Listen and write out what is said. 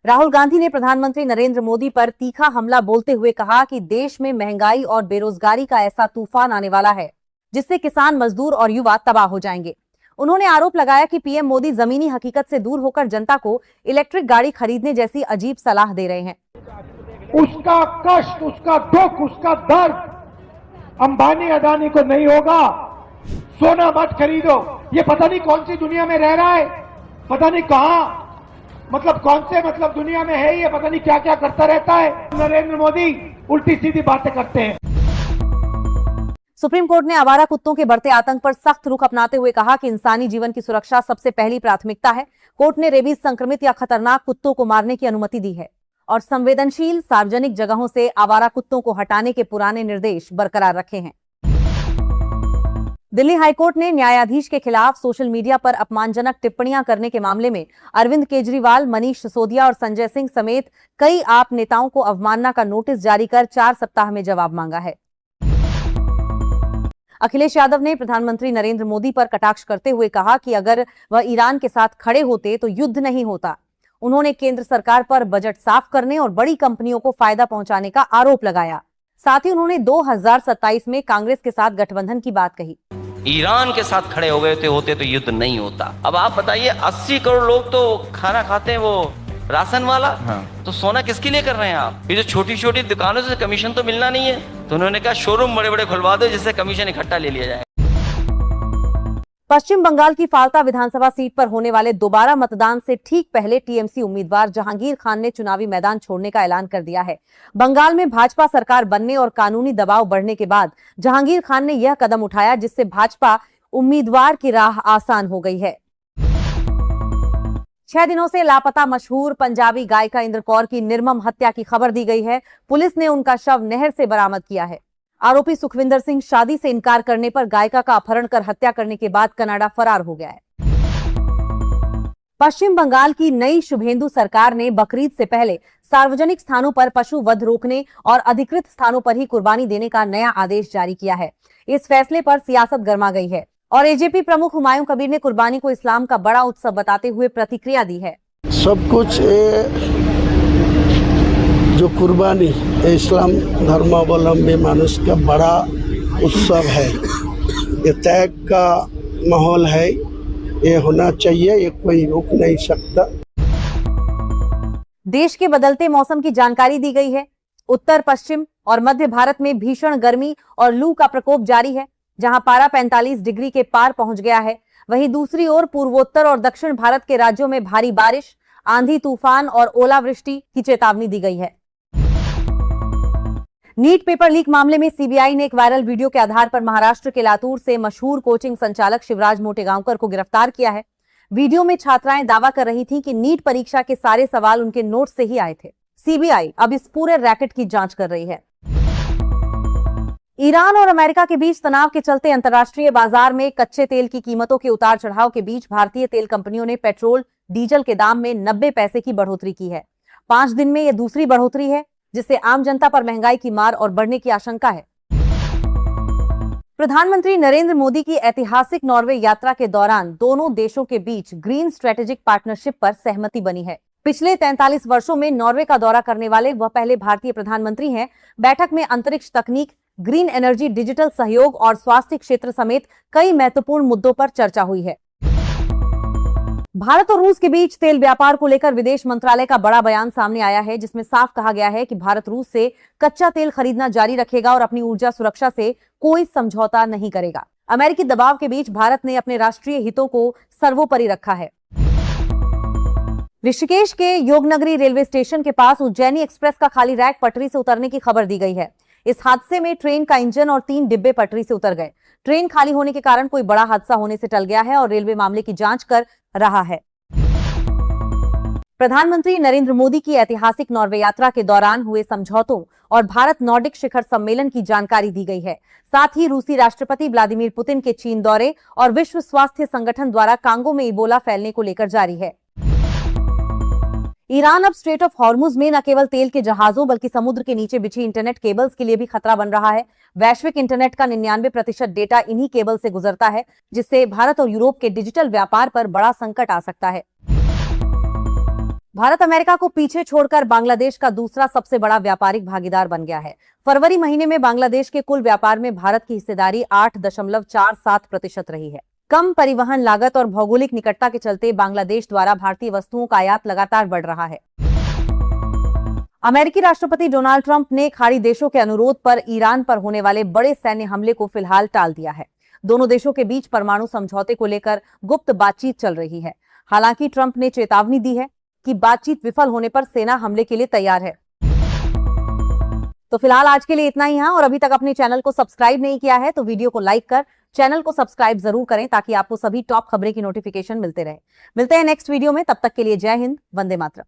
राहुल गांधी ने प्रधानमंत्री नरेंद्र मोदी पर तीखा हमला बोलते हुए कहा कि देश में महंगाई और बेरोजगारी का ऐसा तूफान आने वाला है जिससे किसान, मजदूर और युवा तबाह हो जाएंगे। उन्होंने आरोप लगाया कि पीएम मोदी जमीनी हकीकत से दूर होकर जनता को इलेक्ट्रिक गाड़ी खरीदने जैसी अजीब सलाह दे रहे हैं। उसका कष्ट, उसका दुख, उसका दर्द अंबानी अदानी को नहीं होगा। सोना मत खरीदो। ये पता नहीं कौन सी दुनिया में रह रहा है, पता नहीं कहां, कौन से दुनिया में है ये, पता नहीं क्या क्या करता रहता है। नरेंद्र मोदी उल्टी सीधी बातें करते हैं। सुप्रीम कोर्ट ने आवारा कुत्तों के बढ़ते आतंक पर सख्त रुख अपनाते हुए कहा कि इंसानी जीवन की सुरक्षा सबसे पहली प्राथमिकता है। कोर्ट ने रेबीज संक्रमित या खतरनाक कुत्तों को मारने की अनुमति दी है और संवेदनशील सार्वजनिक जगहों से आवारा कुत्तों को हटाने के पुराने निर्देश बरकरार रखे हैं। दिल्ली हाईकोर्ट ने न्यायाधीश के खिलाफ सोशल मीडिया पर अपमानजनक टिप्पणियां करने के मामले में अरविंद केजरीवाल, मनीष सिसोदिया और संजय सिंह समेत कई आप नेताओं को अवमानना का नोटिस जारी कर 4 सप्ताह में जवाब मांगा है। अखिलेश यादव ने प्रधानमंत्री नरेंद्र मोदी पर कटाक्ष करते हुए कहा कि अगर वह ईरान के साथ खड़े होते तो युद्ध नहीं होता। उन्होंने केंद्र सरकार पर बजट साफ करने और बड़ी कंपनियों को फायदा पहुंचाने का आरोप लगाया। साथ ही उन्होंने 2027 में कांग्रेस के साथ गठबंधन की बात कही। ईरान के साथ खड़े हो गए होते तो युद्ध नहीं होता। अब आप बताइए, 80 करोड़ लोग तो खाना खाते हैं वो राशन वाला। हाँ। तो सोना किसके लिए कर रहे हैं आप? ये जो छोटी छोटी दुकानों से कमीशन तो मिलना नहीं है, तो उन्होंने कहा शोरूम बड़े बड़े खुलवा दो जिससे कमीशन इकट्ठा ले लिया जाए। पश्चिम बंगाल की फाल्ता विधानसभा सीट पर होने वाले दोबारा मतदान से ठीक पहले टीएमसी उम्मीदवार जहांगीर खान ने चुनावी मैदान छोड़ने का ऐलान कर दिया है। बंगाल में भाजपा सरकार बनने और कानूनी दबाव बढ़ने के बाद जहांगीर खान ने यह कदम उठाया जिससे भाजपा उम्मीदवार की राह आसान हो गई है। 6 दिनों से लापता मशहूर पंजाबी गायिका इंद्र कौर की निर्मम हत्या की खबर दी गई है। पुलिस ने उनका शव नहर से बरामद किया है। आरोपी सुखविंदर सिंह शादी से इनकार करने पर गायिका का अपहरण कर हत्या करने के बाद कनाडा फरार हो गया है। पश्चिम बंगाल की नई शुभेंदु सरकार ने बकरीद से पहले सार्वजनिक स्थानों पर पशु वध रोकने और अधिकृत स्थानों पर ही कुर्बानी देने का नया आदेश जारी किया है। इस फैसले पर सियासत गर्मा गई है और एजेपी प्रमुख हुमायूं कबीर ने कुर्बानी को इस्लाम का बड़ा उत्सव बताते हुए प्रतिक्रिया दी है। सब कुछ जो कुर्बानी इस्लाम धर्मावलंबी मानुष का बड़ा उत्सव है, ये त्याग का माहौल है, ये होना चाहिए, ये कोई रोक नहीं सकता। देश के बदलते मौसम की जानकारी दी गई है। उत्तर, पश्चिम और मध्य भारत में भीषण गर्मी और लू का प्रकोप जारी है, जहां पारा 45 डिग्री के पार पहुंच गया है। वहीं दूसरी ओर पूर्वोत्तर और दक्षिण भारत के राज्यों में भारी बारिश, आंधी तूफान और ओलावृष्टि की चेतावनी दी गई है। नीट पेपर लीक मामले में सीबीआई ने एक वायरल वीडियो के आधार पर महाराष्ट्र के लातूर से मशहूर कोचिंग संचालक शिवराज मोटेगांवकर को गिरफ्तार किया है। वीडियो में छात्राएं दावा कर रही थीं कि नीट परीक्षा के सारे सवाल उनके नोट से ही आए थे। सीबीआई अब इस पूरे रैकेट की जांच कर रही है। ईरान और अमेरिका के बीच तनाव के चलते अंतर्राष्ट्रीय बाजार में कच्चे तेल की कीमतों के उतार चढ़ाव के बीच भारतीय तेल कंपनियों ने पेट्रोल, डीजल के दाम में 90 पैसे की बढ़ोतरी की है। 5 दिन में यह दूसरी बढ़ोतरी है, जिससे आम जनता पर महंगाई की मार और बढ़ने की आशंका है। प्रधानमंत्री नरेंद्र मोदी की ऐतिहासिक नॉर्वे यात्रा के दौरान दोनों देशों के बीच ग्रीन स्ट्रेटेजिक पार्टनरशिप पर सहमति बनी है। पिछले 43 वर्षों में नॉर्वे का दौरा करने वाले वह पहले भारतीय प्रधानमंत्री हैं। बैठक में अंतरिक्ष तकनीक, ग्रीन एनर्जी, डिजिटल सहयोग और स्वास्थ्य क्षेत्र समेत कई महत्वपूर्ण मुद्दों पर चर्चा हुई है। भारत और रूस के बीच तेल व्यापार को लेकर विदेश मंत्रालय का बड़ा बयान सामने आया है, जिसमें साफ कहा गया है कि भारत रूस से कच्चा तेल खरीदना जारी रखेगा और अपनी ऊर्जा सुरक्षा से कोई समझौता नहीं करेगा। अमेरिकी दबाव के बीच भारत ने अपने राष्ट्रीय हितों को सर्वोपरि रखा है। ऋषिकेश के योगनगरी रेलवे स्टेशन के पास उज्जैनी एक्सप्रेस का खाली रैक पटरी से उतरने की खबर दी गई है। इस हादसे में ट्रेन का इंजन और 3 डिब्बे पटरी से उतर गए। ट्रेन खाली होने के कारण कोई बड़ा हादसा होने से टल गया है और रेलवे मामले की जांच कर रहा है। प्रधानमंत्री नरेंद्र मोदी की ऐतिहासिक नॉर्वे यात्रा के दौरान हुए समझौतों और भारत नॉर्डिक शिखर सम्मेलन की जानकारी दी गई है। साथ ही रूसी राष्ट्रपति व्लादिमीर पुतिन के चीन दौरे और विश्व स्वास्थ्य संगठन द्वारा कांगो में इबोला फैलने को लेकर जारी है। ईरान अब स्ट्रेट ऑफ हॉर्मुज में न केवल तेल के जहाजों बल्कि समुद्र के नीचे बिछी इंटरनेट केबल्स के लिए भी खतरा बन रहा है। वैश्विक इंटरनेट का 99% डेटा इन्हीं केबल से गुजरता है, जिससे भारत और यूरोप के डिजिटल व्यापार पर बड़ा संकट आ सकता है। भारत अमेरिका को पीछे छोड़कर बांग्लादेश का दूसरा सबसे बड़ा व्यापारिक भागीदार बन गया है। फरवरी महीने में बांग्लादेश के कुल व्यापार में भारत की हिस्सेदारी 8.47% रही है। कम परिवहन लागत और भौगोलिक निकटता के चलते बांग्लादेश द्वारा भारतीय वस्तुओं का आयात लगातार बढ़ रहा है। अमेरिकी राष्ट्रपति डोनाल्ड ट्रंप ने खाड़ी देशों के अनुरोध पर ईरान पर होने वाले बड़े सैन्य हमले को फिलहाल टाल दिया है। दोनों देशों के बीच परमाणु समझौते को लेकर गुप्त बातचीत चल रही है। हालांकि ट्रंप ने चेतावनी दी है कि बातचीत विफल होने पर सेना हमले के लिए तैयार है। तो फिलहाल आज के लिए इतना ही है, और अभी तक अपने चैनल को सब्सक्राइब नहीं किया है तो वीडियो को लाइक कर चैनल को सब्सक्राइब जरूर करें ताकि आपको सभी टॉप खबरें की नोटिफिकेशन मिलते रहे। मिलते हैं नेक्स्ट वीडियो में, तब तक के लिए जय हिंद, वंदे मातरम।